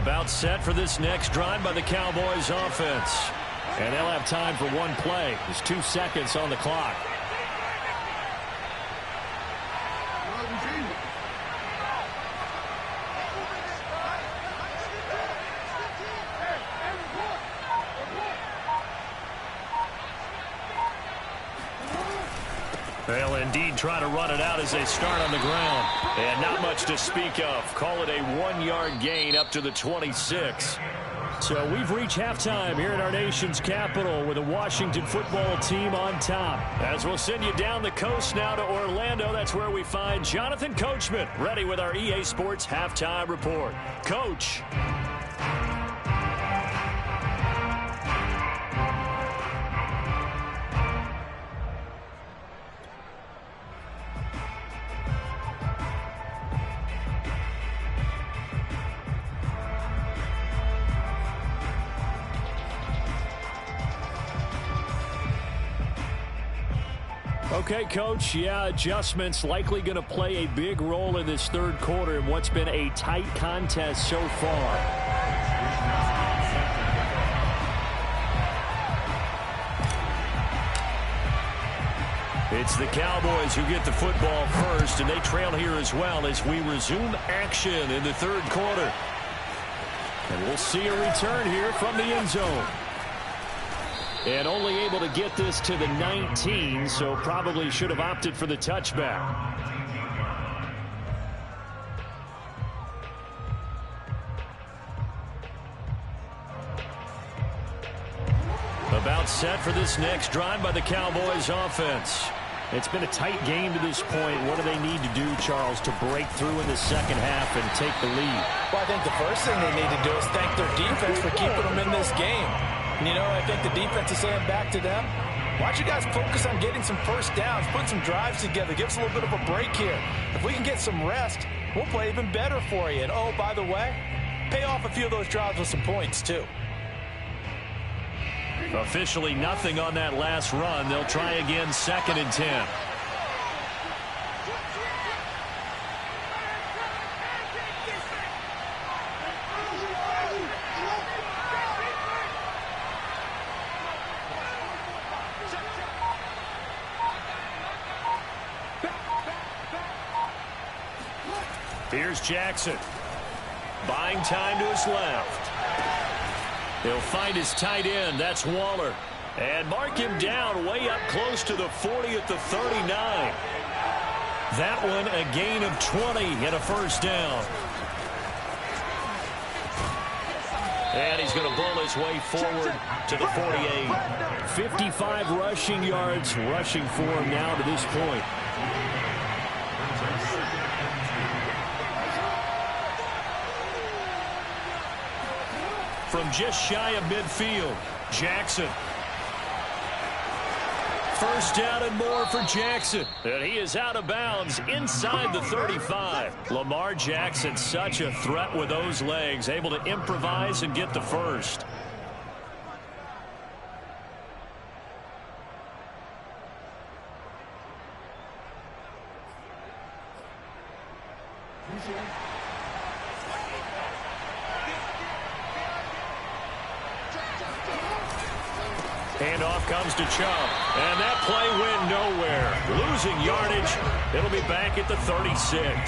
About set for this next drive by the Cowboys offense. And they'll have time for one play. There's 2 seconds on the clock. They'll indeed try to run it out as they start on the ground. And not much to speak of. Call it a 1-yard gain up to the 26. So we've reached halftime here in our nation's capital with the Washington football team on top. As we'll send you down the coast now to Orlando, that's where we find Jonathan Coachman ready with our EA Sports halftime report. Coach. Okay, Coach, yeah, adjustments likely going to play a big role in this third quarter in what's been a tight contest so far. It's the Cowboys who get the football first, and they trail here as well as we resume action in the third quarter. And we'll see a return here from the end zone. And only able to get this to the 19, so probably should have opted for the touchback. About set for this next drive by the Cowboys offense. It's been a tight game to this point. What do they need to do, Charles, to break through in the second half and take the lead? Well, I think the first thing they need to do is thank their defense for keeping them in this game. You know, I think the defense is saying back to them, why don't you guys focus on getting some first downs, put some drives together, give us a little bit of a break here. If we can get some rest, we'll play even better for you. And, oh, by the way, pay off a few of those drives with some points, too. Officially nothing on that last run. They'll try again, 2nd and 10. Here's Jackson. Buying time to his left. He'll find his tight end. That's Waller. And mark him down way up close to the 40 at the 39. That one a gain of 20 and a first down. And he's going to bull his way forward to the 48. 55 rushing yards rushing for him now to this point. From just shy of midfield, Jackson. First down and more for Jackson. And he is out of bounds inside the 35. Lamar Jackson, such a threat with those legs, able to improvise and get the first. Handoff comes to Chubb, and that play went nowhere. Losing yardage, it'll be back at the 36.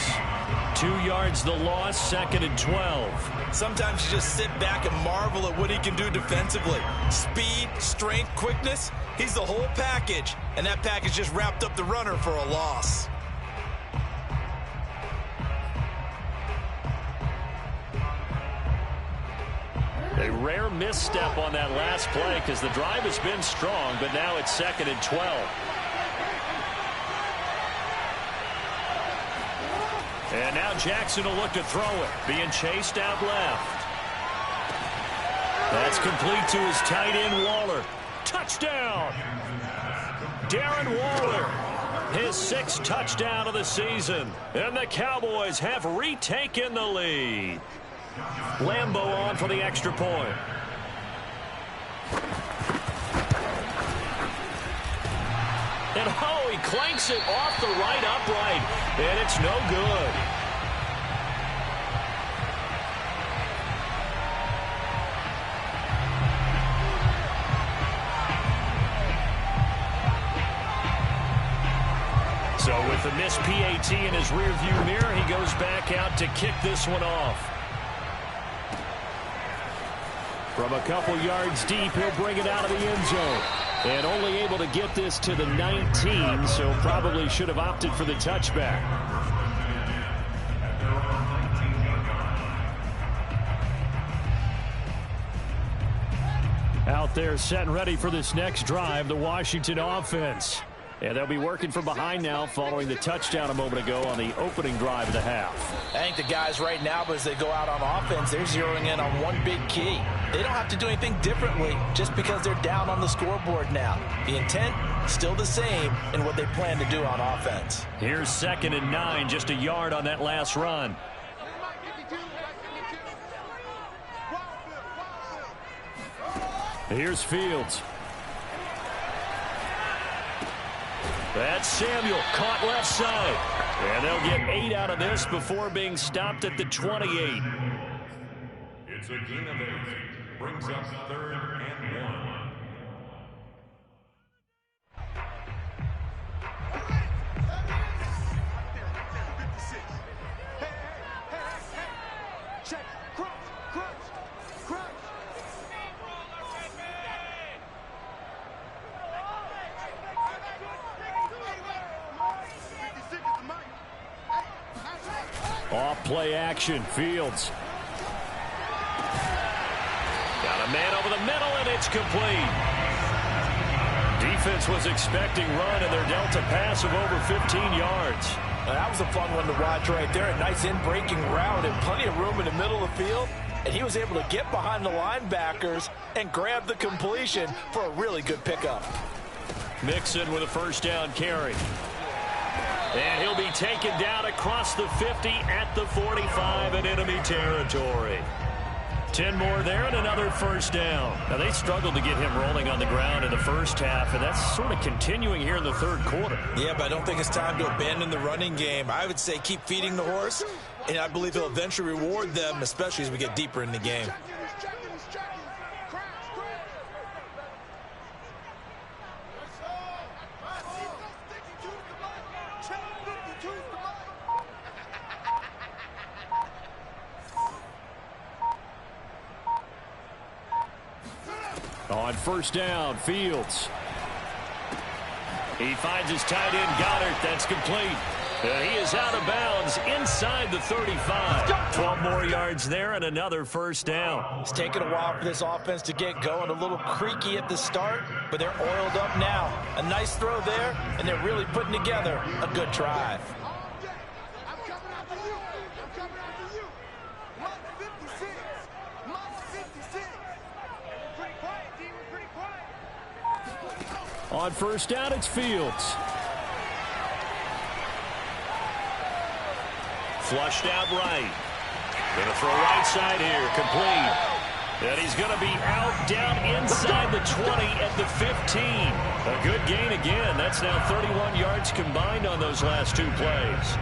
2 yards the loss, 2nd and 12. Sometimes you just sit back and marvel at what he can do defensively. Speed, strength, quickness, he's the whole package, and that package just wrapped up the runner for a loss. A rare misstep on that last play because the drive has been strong, but now it's 2nd and 12. And now Jackson will look to throw it, being chased out left. That's complete to his tight end, Waller. Touchdown! Darren Waller, his 6th touchdown of the season. And the Cowboys have retaken the lead. Lambo on for the extra point. And oh, he clanks it off the right upright, and it's no good. With the missed PAT in his rearview mirror, he goes back out to kick this one off. From a couple yards deep, he'll bring it out of the end zone. And only able to get this to the 19, so probably should have opted for the touchback. Out there set and ready for this next drive, the Washington offense. And they'll be working from behind now following the touchdown a moment ago on the opening drive of the half. I think the guys right now, as they go out on offense, they're zeroing in on one big key. They don't have to do anything differently just because they're down on the scoreboard now. The intent, still the same in what they plan to do on offense. Here's 2nd and 9, just a yard on that last run. Here's Fields. That's Samuel, caught left side. And they'll get 8 out of this before being stopped at the 28. It's a gain of 8. Brings up 3rd and 1. Off play action, Fields. Got a man over the middle, and it's complete. Defense was expecting run, and they're dealt a pass of over 15 yards. Now, that was a fun one to watch right there. A nice in-breaking route and plenty of room in the middle of the field. And he was able to get behind the linebackers and grab the completion for a really good pickup. Mixon with a first down carry. And he'll be taken down across the 50 at the 45 in enemy territory. 10 more there and another first down. Now, they struggled to get him rolling on the ground in the first half, and that's sort of continuing here in the third quarter. Yeah, but I don't think it's time to abandon the running game. I would say keep feeding the horse, and I believe he'll eventually reward them, especially as we get deeper in the game. On first down, Fields. He finds his tight end, Goddard. That's complete. He is out of bounds inside the 35. 12 more yards there and another first down. It's taken a while for this offense to get going. A little creaky at the start, but they're oiled up now. A nice throw there, and they're really putting together a good drive. On first down, it's Fields. Flushed out right. Going to throw right side here, complete. And he's going to be out down inside the 20 at the 15. A good gain again. That's now 31 yards combined on those last two plays.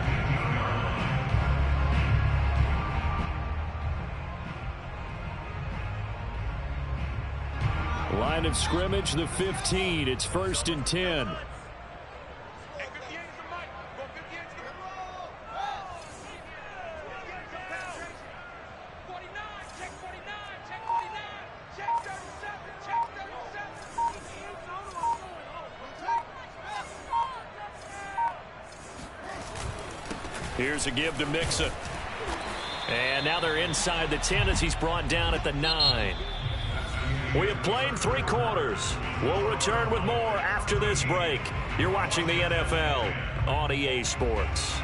Line of scrimmage, the 15. It's 1st and 10. Here's a give to Mixon. And now they're inside the 10 as he's brought down at the 9. We have played 3 quarters. We'll return with more after this break. You're watching the NFL on EA Sports.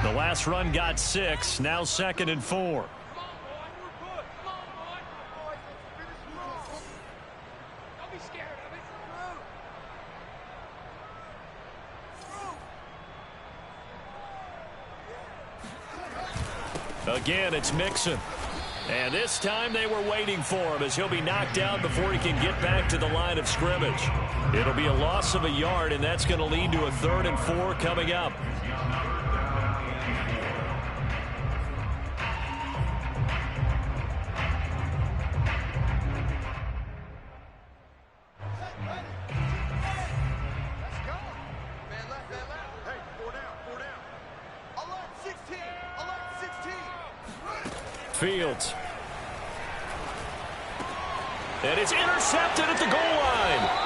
The last run got 6, now 2nd and 4. Again, it's Mixon. And this time they were waiting for him as he'll be knocked down before he can get back to the line of scrimmage. It'll be a loss of a yard, and that's going to lead to a 3rd and 4 coming up. midfield. And it's intercepted at the goal line.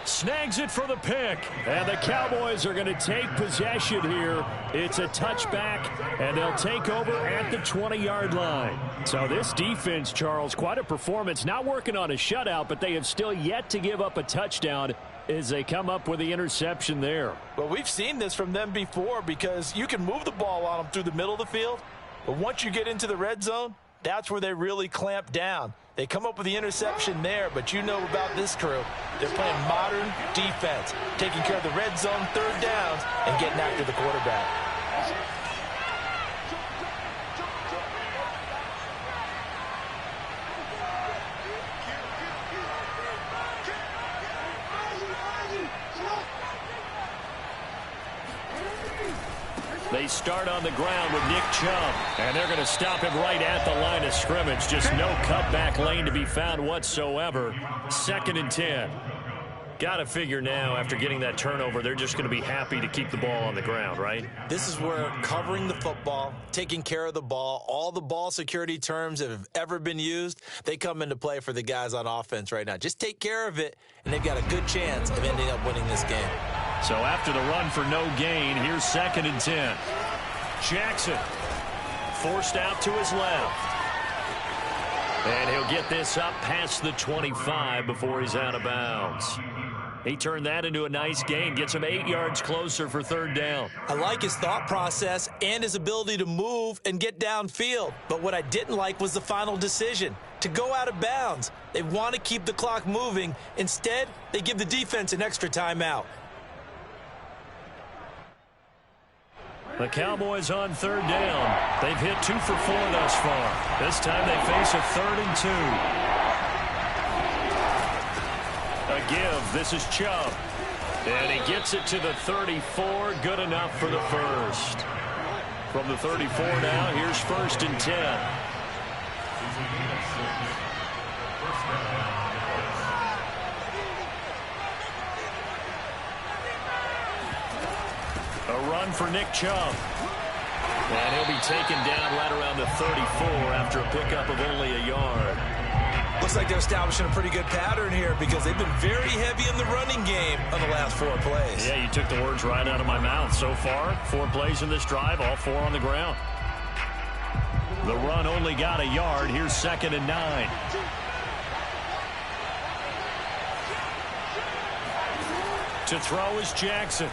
Snags it for the pick. And the Cowboys are going to take possession here. It's a touchback, and they'll take over at the 20-yard line. So this defense, Charles, quite a performance. Not working on a shutout, but they have still yet to give up a touchdown as they come up with the interception there. Well, we've seen this from them before because you can move the ball on them through the middle of the field, but once you get into the red zone, that's where they really clamp down. They come up with the interception there, but you know about this crew. They're playing modern defense, taking care of the red zone, third downs, and getting after the quarterback. They start on the ground with Nick Chubb, and they're going to stop him right at the line of scrimmage. Just no cutback lane to be found whatsoever. 2nd and 10. Got to figure now, after getting that turnover, they're just going to be happy to keep the ball on the ground, right? This is where covering the football, taking care of the ball, all the ball security terms that have ever been used, they come into play for the guys on offense right now. Just take care of it, and they've got a good chance of ending up winning this game. So after the run for no gain, here's 2nd and 10. Jackson forced out to his left. And he'll get this up past the 25 before he's out of bounds. He turned that into a nice gain, gets him 8 yards closer for 3rd down. I like his thought process and his ability to move and get downfield. But what I didn't like was the final decision, to go out of bounds. They want to keep the clock moving. Instead, they give the defense an extra timeout. The Cowboys on 3rd down. They've hit 2 for 4 thus far. This time they face a 3rd and 2. A give. This is Chubb. And he gets it to the 34. Good enough for the first. From the 34 now, here's 1st and 10. A run for Nick Chubb. And he'll be taken down right around the 34 after a pickup of only a yard. Looks like they're establishing a pretty good pattern here because they've been very heavy in the running game on the last 4 plays. Yeah, you took the words right out of my mouth. So far, 4 plays in this drive, all 4 on the ground. The run only got a yard. Here's 2nd and 9. To throw is Jackson.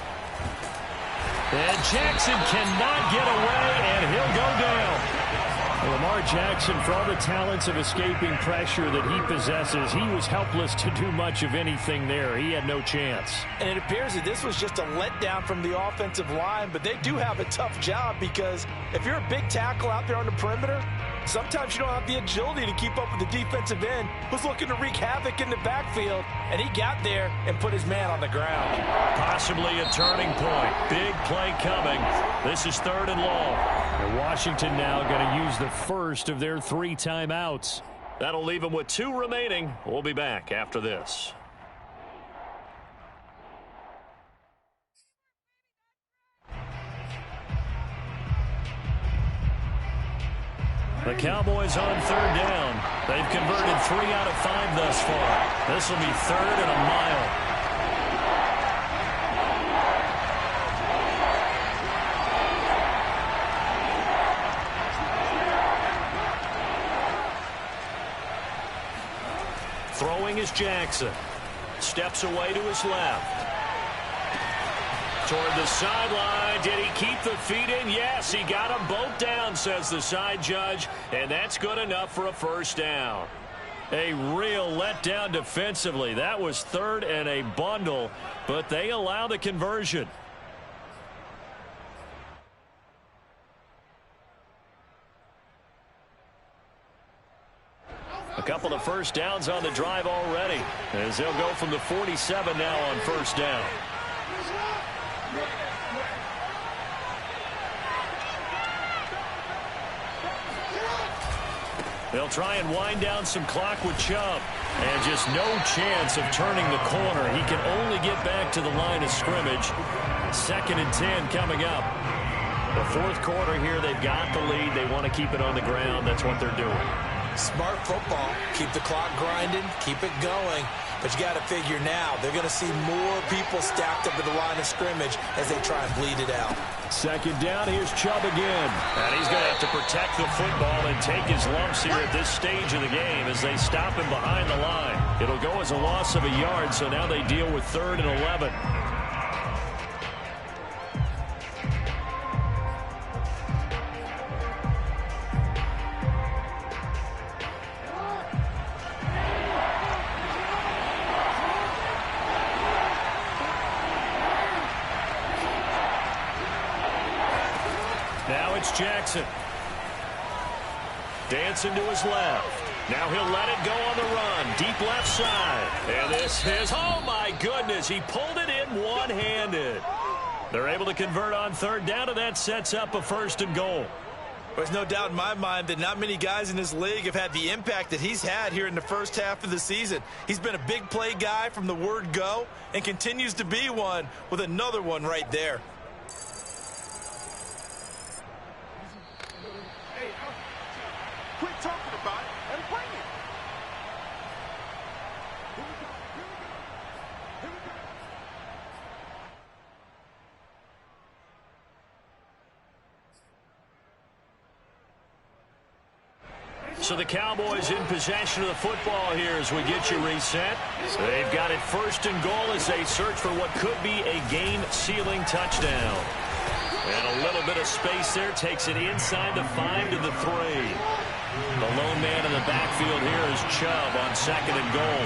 And Jackson cannot get away, and he'll go down. Lamar Jackson, for all the talents of escaping pressure that he possesses, he was helpless to do much of anything there. He had no chance. And it appears that this was just a letdown from the offensive line, but they do have a tough job because if you're a big tackle out there on the perimeter, sometimes you don't have the agility to keep up with the defensive end who's looking to wreak havoc in the backfield, and he got there and put his man on the ground. Possibly a turning point. Big play coming. This is 3rd and long. And Washington now going to use the first of their 3 timeouts. That'll leave them with 2 remaining. We'll be back after this. The Cowboys on 3rd down. They've converted 3 out of 5 thus far. This will be 3rd and a mile. Throwing is Jackson. Steps away to his left. Toward the sideline. Did he keep the feet in? Yes, he got them both down, says the side judge. And that's good enough for a 1st down. A real letdown defensively. That was 3rd and a bundle, but they allow the conversion. A couple of 1st downs on the drive already, as they'll go from the 47 now on 1st down. They'll try and wind down some clock with Chubb. And just no chance of turning the corner. He can only get back to the line of scrimmage. 2nd and 10 coming up. The fourth quarter here, they've got the lead. They want to keep it on the ground. That's what they're doing. Smart football. Keep the clock grinding. Keep it going. But you got to figure now, they're going to see more people stacked up at the line of scrimmage as they try and bleed it out. Second down, here's Chubb again. And he's going to have to protect the football and take his lumps here at this stage of the game as they stop him behind the line. It'll go as a loss of a yard, so now they deal with 3rd and 11. Now it's Jackson. Dancing to his left. Now he'll let it go on the run. Deep left side. And this is, oh my goodness, he pulled it in one-handed. They're able to convert on 3rd down, and that sets up a 1st and goal. There's no doubt in my mind that not many guys in this league have had the impact that he's had here in the first half of the season. He's been a big play guy from the word go and continues to be one with another one right there. Quit talking about it and bring it. Here we go. Here we go. Here we go. So the Cowboys in possession of the football here as we get you reset. So they've got it 1st and goal as they search for what could be a game-sealing touchdown. And a little bit of space there, takes it inside the 5 to the 3. The lone man in the backfield here is Chubb on 2nd and goal.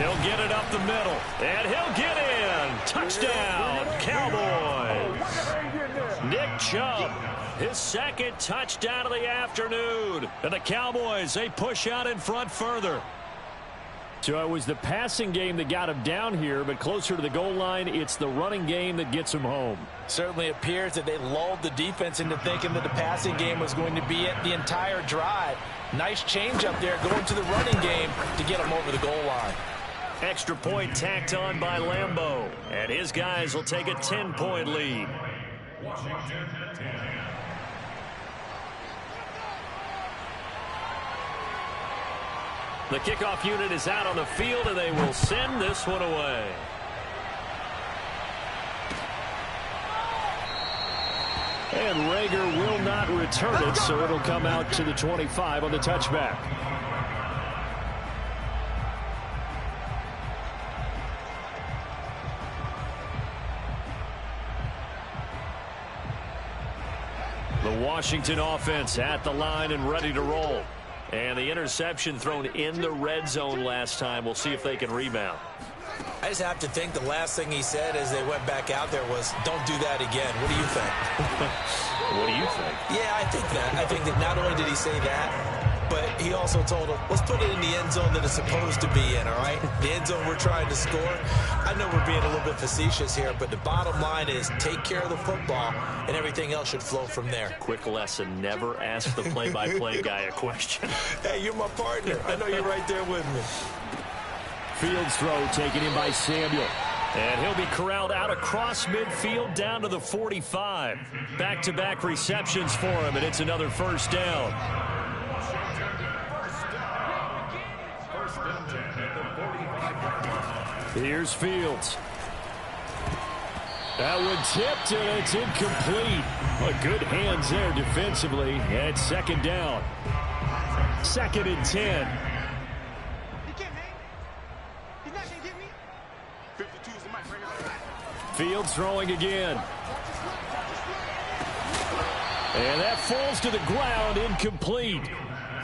He'll get it up the middle, and he'll get in. Touchdown, Cowboys. Nick Chubb, his 2nd touchdown of the afternoon. And the Cowboys, they push out in front further. So it was the passing game that got him down here, but closer to the goal line, it's the running game that gets him home. Certainly appears that they lulled the defense into thinking that the passing game was going to be it the entire drive. Nice change up there going to the running game to get him over the goal line. Extra point tacked on by Lambeau, and his guys will take a 10-point lead. Washington 10. The kickoff unit is out on the field, and they will send this one away. And Rager will not return it, so it'll come out to the 25 on the touchback. The Washington offense at the line and ready to roll. And the interception thrown in the red zone last time. We'll see if they can rebound. I just have to think the last thing he said as they went back out there was, don't do that again. What do you think? What do you think? Yeah, I think that. I think that not only did he say that, but he also told him, let's put it in the end zone that it's supposed to be in, all right? The end zone we're trying to score. I know we're being a little bit facetious here, but the bottom line is take care of the football, and everything else should flow from there. Quick lesson, never ask the play-by-play guy a question. Hey, you're my partner. I know you're right there with me. Fields throw taken in by Samuel. And he'll be corralled out across midfield down to the 45. Back-to-back receptions for him, and it's another 1st down. Here's Fields. That one tipped, and it's incomplete. Well, good hands there defensively. And 2nd down. 2nd and 10. He can't hang. He's not going to get me. 52 is the mic. Bring it back. Fields throwing again. And that falls to the ground, incomplete.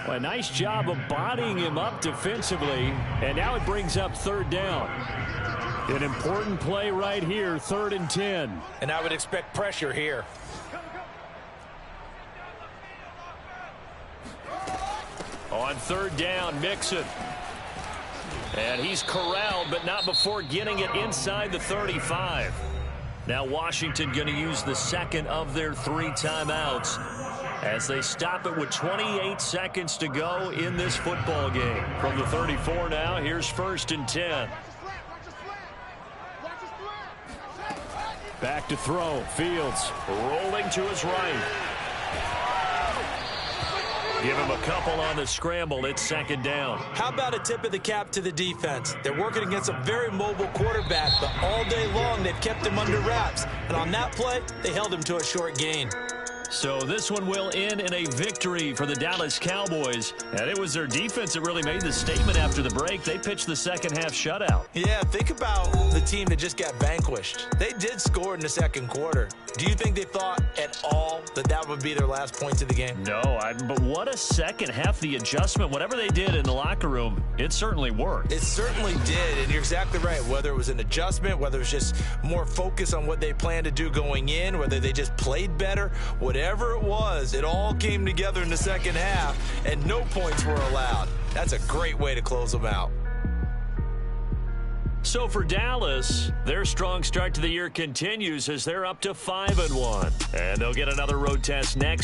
Well, a nice job of bodying him up defensively. And now it brings up 3rd down. An important play right here, 3rd and 10. And I would expect pressure here. On 3rd down, Mixon. And he's corralled, but not before getting it inside the 35. Now Washington going to use the 2nd of their 3 timeouts as they stop it with 28 seconds to go in this football game. From the 34 now, here's 1st and 10. Back to throw. Fields rolling to his right. Give him a couple on the scramble. It's second down. How about a tip of the cap to the defense? They're working against a very mobile quarterback, but all day long they've kept him under wraps. And on that play, they held him to a short gain. So this one will end in a victory for the Dallas Cowboys. And it was their defense that really made the statement after the break. They pitched the second half shutout. Yeah, think about the team that just got vanquished. They did score in the second quarter. Do you think they thought at all that that would be their last points of the game? No, but what a second half. The adjustment, whatever they did in the locker room, it certainly worked. It certainly did, and you're exactly right. Whether it was an adjustment, whether it was just more focus on what they planned to do going in, whether they just played better, whatever it was, it all came together in the second half, and no points were allowed. That's a great way to close them out. So for Dallas, their strong start to the year continues as they're up to 5-1. And they'll get another road test next week.